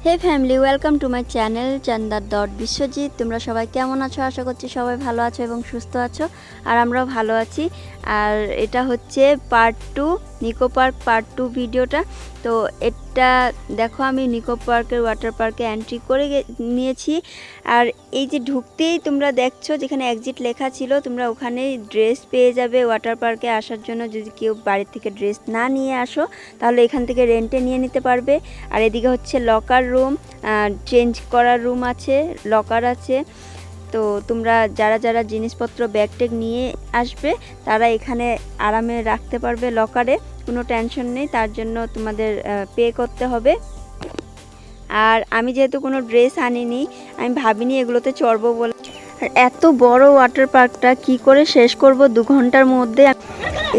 Hey family, welcome to my channel চান্দা.বিশ্বজিৎ। তোমরা সবাই কেমন আছো? আশা করছি সবাই ভালো আছো এবং সুস্থ আছো, আর আমরাও ভালো আছি। আর এটা হচ্ছে পার্ট 2, নিকো পার্ক পার্ট 2 ভিডিওটা। তো এটা দেখো, আমি নিকো পার্কের ওয়াটার পার্কে এন্ট্রি করে নিয়েছি। আর এই যে ঢুকতেই তোমরা দেখছো যেখানে এক্সিট লেখা ছিল, তোমরা ওখানে ড্রেস পেয়ে যাবে ওয়াটার পার্কে আসার জন্য। যদি কেউ বাড়ির থেকে ড্রেস না নিয়ে আসো তাহলে এখান থেকে রেন্টে নিয়ে নিতে পারবে। আর এদিকে হচ্ছে লকার রুম, চেঞ্জ করার রুম আছে, লকার আছে। তো তোমরা যারা যারা জিনিসপত্র ব্যাগ ট্যাগ নিয়ে আসবে তারা এখানে আরামে রাখতে পারবে লকারে, কোনো টেনশন নেই। তার জন্য তোমাদের পে করতে হবে। আর আমি যেহেতু কোনো ড্রেস আনিনি, আমি ভাবিনি এগুলোতে চড়বো বলে। আর এত বড় ওয়াটার পার্কটা কি করে শেষ করব 2 ঘন্টার মধ্যে?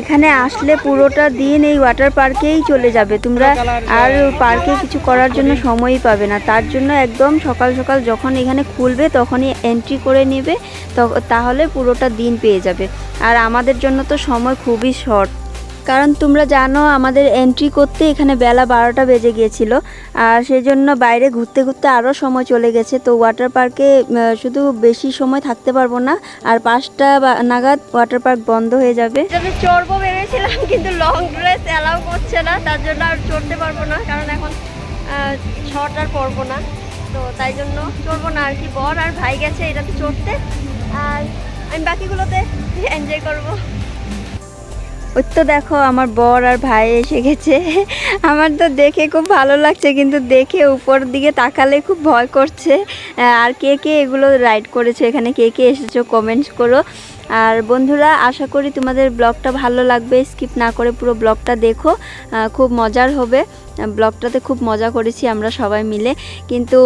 এখানে আসলে পুরোটা দিন এই ওয়াটার পার্কেই চলে যাবে, তোমরা আর পার্কে কিছু করার জন্য সময়ই পাবে না। তার জন্য একদম সকাল সকাল যখন এখানে খুলবে তখনই এন্ট্রি করে নেবে, তাহলে পুরোটা দিন পেয়ে যাবে। আর আমাদের জন্য তো সময় খুবই শর্ট, কারণ তোমরা জানো আমাদের এন্ট্রি করতে এখানে বেলা 12টা বেজে গিয়েছিল। আর সেই জন্য বাইরে ঘুরতে ঘুরতে আরও সময় চলে গেছে। তো ওয়াটার পার্কে শুধু বেশি সময় থাকতে পারবো না, আর 5টা নাগাদ ওয়াটার পার্ক বন্ধ হয়ে যাবে। আমি চড়বো ভেবেছিলাম, কিন্তু লং ড্রেস অ্যালাউ করছে না, তার জন্য আর চড়তে পারবো না। কারণ এখন শর্ট আর পরবো না, তো তাই জন্য চড়বো না আর কি। বর আর ভাই গেছে এটাতে চড়তে, আর আমি বাকিগুলোতে এনজয় করবো। ওই তো দেখো আমার বর আর ভাই এসে গেছে। আমার তো দেখে খুব ভালো লাগছে, কিন্তু দেখে উপর দিকে তাকালে খুব ভয় করছে। আর কে কে এগুলো রাইড করেছো, এখানে কে কে এসেছো কমেন্টস করো। আর বন্ধুরা, আশা করি তোমাদের ব্লগটা ভালো লাগবে, স্কিপ না করে পুরো ব্লগটা দেখো, খুব মজার হবে। ব্লগটাতে খুব মজা করেছি আমরা সবাই মিলে, কিন্তু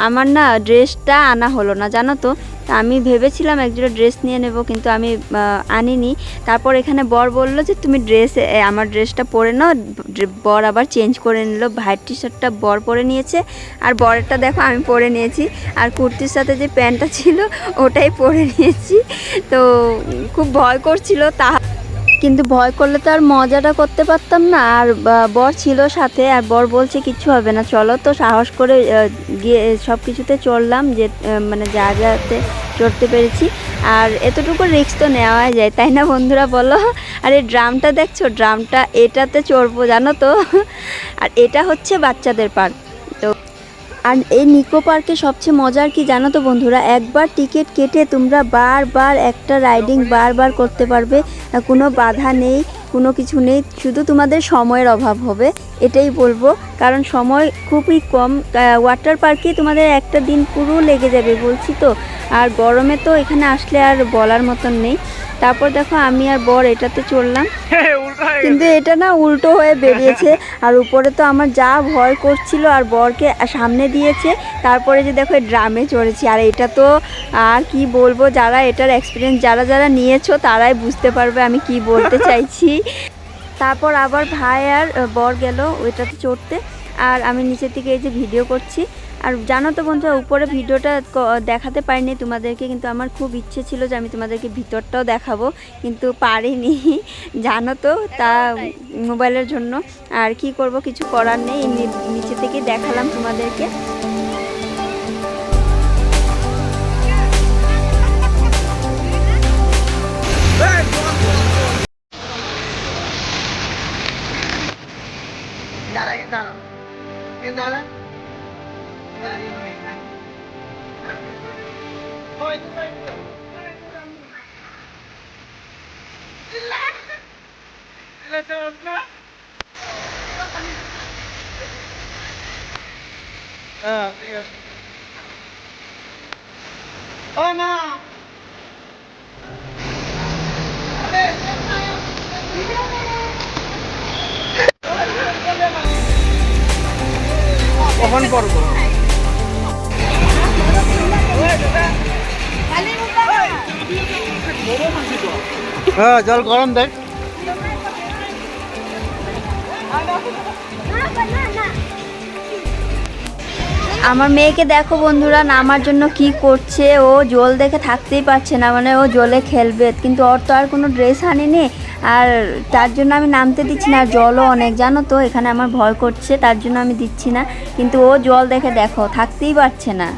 আমার না ড্রেসটা আনা হলো না, জানো তো। আমি ভেবেছিলাম একজোড়া ড্রেস নিয়ে নেব, কিন্তু আমি আনিনি। তারপর এখানে বর বলল যে তুমি আমার ড্রেসটা পরে নাও। বর আবার চেঞ্জ করে নিল, ভাইয়ের টি শার্টটা বর পরে নিয়েছে, আর বরেরটা দেখো আমি পরে নিয়েছি। আর কুর্তির সাথে যে প্যান্টটা ছিল ওটাই পরে নিয়েছি। তো খুব ভয় করছিল, কিন্তু ভয় করলে তো আর মজাটা করতে পারতাম না। আর বর ছিল সাথে, আর বর বলছে কিচ্ছু হবে না, চলো। তো সাহস করে গিয়ে সব কিছুতে চড়লাম, যে মানে জায়গাতে চড়তে পেরেছি। আর এতটুকু রিস্ক তো নেওয়াই যায়, তাই না বন্ধুরা, বলো? আর এই ড্রামটা দেখছো, ড্রামটা এটাতে চড়বো, জানো তো। আর এটা হচ্ছে বাচ্চাদের পার্ক। তো আর এই নিকো পার্কে সবচেয়ে মজার কি জানো তো বন্ধুরা, একবার টিকিট কেটে তোমরা বারবার একটা রাইডিং বারবার করতে পারবে, কোনো বাধা নেই, কোনো কিছু নেই। শুধু তোমাদের সময়ের অভাব হবে, এটাই বলবো, কারণ সময় খুবই কম। ওয়াটার পার্কে তোমাদের একটা দিন পুরো লেগে যাবে বলছি তো। আর গরমে তো এখানে আসলে আর বলার মতন নেই। তারপর দেখো আমি আর বর এটাতে চড়লাম, কিন্তু এটা না উল্টো হয়ে বেরিয়েছে। আর উপরে তো আমার যা ভয় করছিল, আর বরকে সামনে দিয়েছে। তারপরে যে দেখো ড্রামে চড়েছি, আর এটা তো আর কি বলবো, যারা এটার এক্সপিরিয়েন্স যারা যারা নিয়েছো তারাই বুঝতে পারবে আমি কি বলতে চাইছি। তারপর আবার ভাই আর বর গেল ওইটাতে চড়তে, আর আমি নিচের থেকে এই যে ভিডিও করছি। আর জানো তো বন্ধুরা, উপরে ভিডিওটা দেখাতে পারিনি তোমাদেরকে, কিন্তু আমার খুব ইচ্ছে ছিল যে আমি তোমাদেরকে ভিতরটাও দেখাবো, কিন্তু পারিনি, জানো তো, তা মোবাইলের জন্য। আর কি করব, কিছু করার নেই, নিচে থেকে দেখালাম তোমাদেরকে। কখন পড়বো? হ্যাঁ, জল গরম দেখ। আমার মেয়েকে দেখো বন্ধুরা, নামার জন্য কি করছে। ও জল দেখে থাকতেই পারছে না, মানে ও জলে খেলবে, কিন্তু ওর তো আর কোনো ড্রেস আনিনি, আর তার জন্য আমি নামতে দিচ্ছি না। আর জলও অনেক, জানো তো, এখানে আমার ভয় করছে, তার জন্য আমি দিচ্ছি না। কিন্তু ও জল দেখে দেখো থাকতেই পারছে না।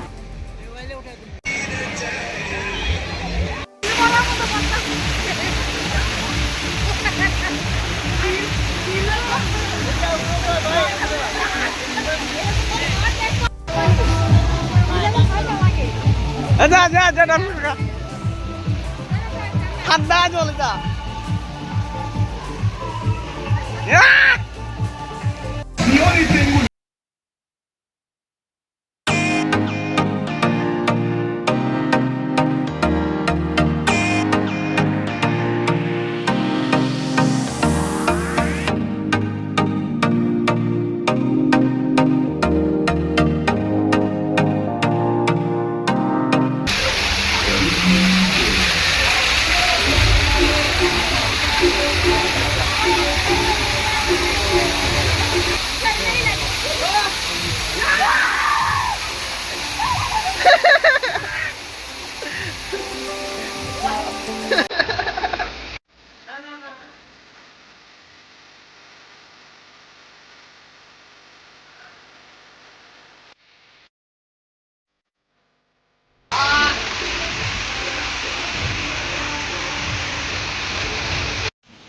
যা যা যা ঠান্ডা চলে যা।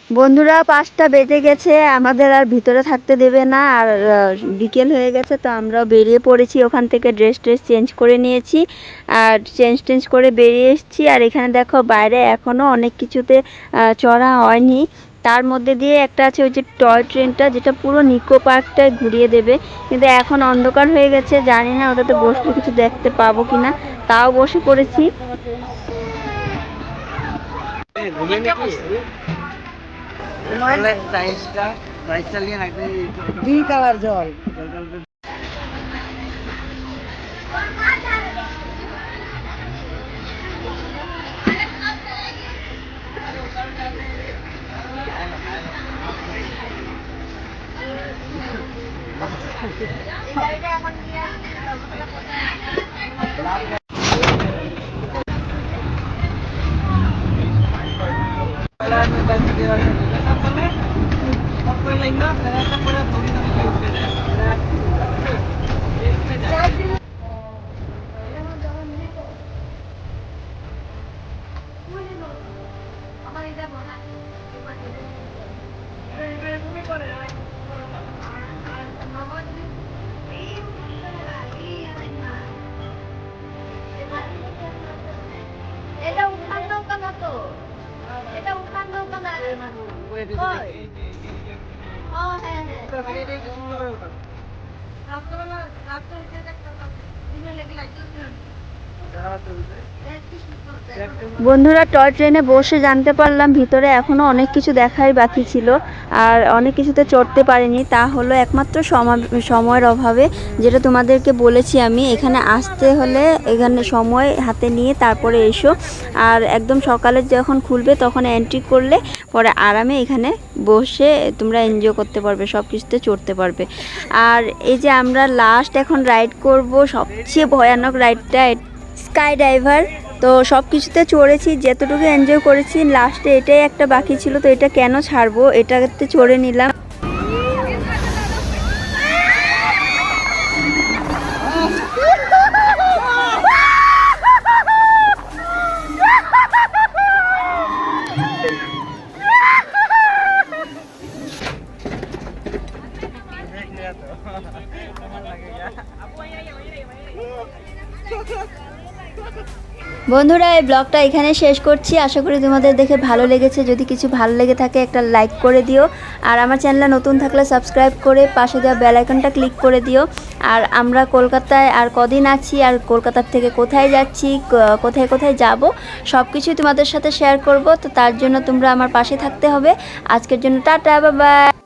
বন্ধুরা 5টা বেজে গেছে, আমাদের আর ভিতরে থাকতে দেবে না, আর বিকেল হয়ে গেছে, তো আমরা বেরিয়ে পড়েছি ওখান থেকে। ড্রেস চেঞ্জ করে নিয়েছি, আর চেঞ্জ করে বেরিয়ে এসেছি। আর এখানে দেখো বাইরে এখনও অনেক কিছুতে চড়া হয়নি। তার মধ্যে দিয়ে একটা আছে ওই যে টয় ট্রেনটা, যেটা পুরো নিকো পার্কটায় ঘুরিয়ে দেবে, কিন্তু এখন অন্ধকার হয়ে গেছে, জানি না ওটাতে বসলে কিছু দেখতে পাবো কিনা, তাও বসে পড়েছি। জল এটা উঠান নৌকা না তো, এটা উঠান নৌকা না। বন্ধুরা টয় ট্রেনে বসে জানতে পারলাম ভিতরে এখনো অনেক কিছু দেখাই বাকি ছিল, আর অনেক কিছুতে চড়তে পারিনি। তা হলো একমাত্র সময়ের অভাবে, যেটা তোমাদেরকে বলেছি আমি। এখানে আসতে হলে এখানে সময় হাতে নিয়ে তারপরে এসো, আর একদম সকালে যখন খুলবে তখন এন্ট্রি করলে পরে আরামে এখানে বসে তোমরা এনজয় করতে পারবে, সব কিছুতে চড়তে পারবে। আর এই যে আমরা লাস্ট এখন রাইড করব, সবচেয়ে ভয়ানক রাইডটা, স্কাই ডাইভার। তো সব কিছুতে চড়েছি, যতটুকু এনজয় করেছি, লাস্টে এটাই একটা বাকি ছিল, তো এটা কেন ছাড়বো, এটাতে চড়ে নিলাম। বন্ধুরা এই ব্লগটা এখানে শেষ করছি। আশা করি তোমাদের দেখে ভালো লেগেছে। যদি কিছু ভালো লেগে থাকে একটা লাইক করে দিও, আর আমার চ্যানেলে নতুন থাকলে সাবস্ক্রাইব করে পাশে দেওয়া বেল আইকনটা ক্লিক করে দিও। আর আমরা কলকাতায় আর কদিন আছি, আর কলকাতার থেকে কোথায় যাচ্ছি, কোথায় কোথায় যাব, সব কিছুই তোমাদের সাথে শেয়ার করব। তো তার জন্য তোমরা আমার পাশে থাকতে হবে। আজকের জন্য টাটা, বাই বাই।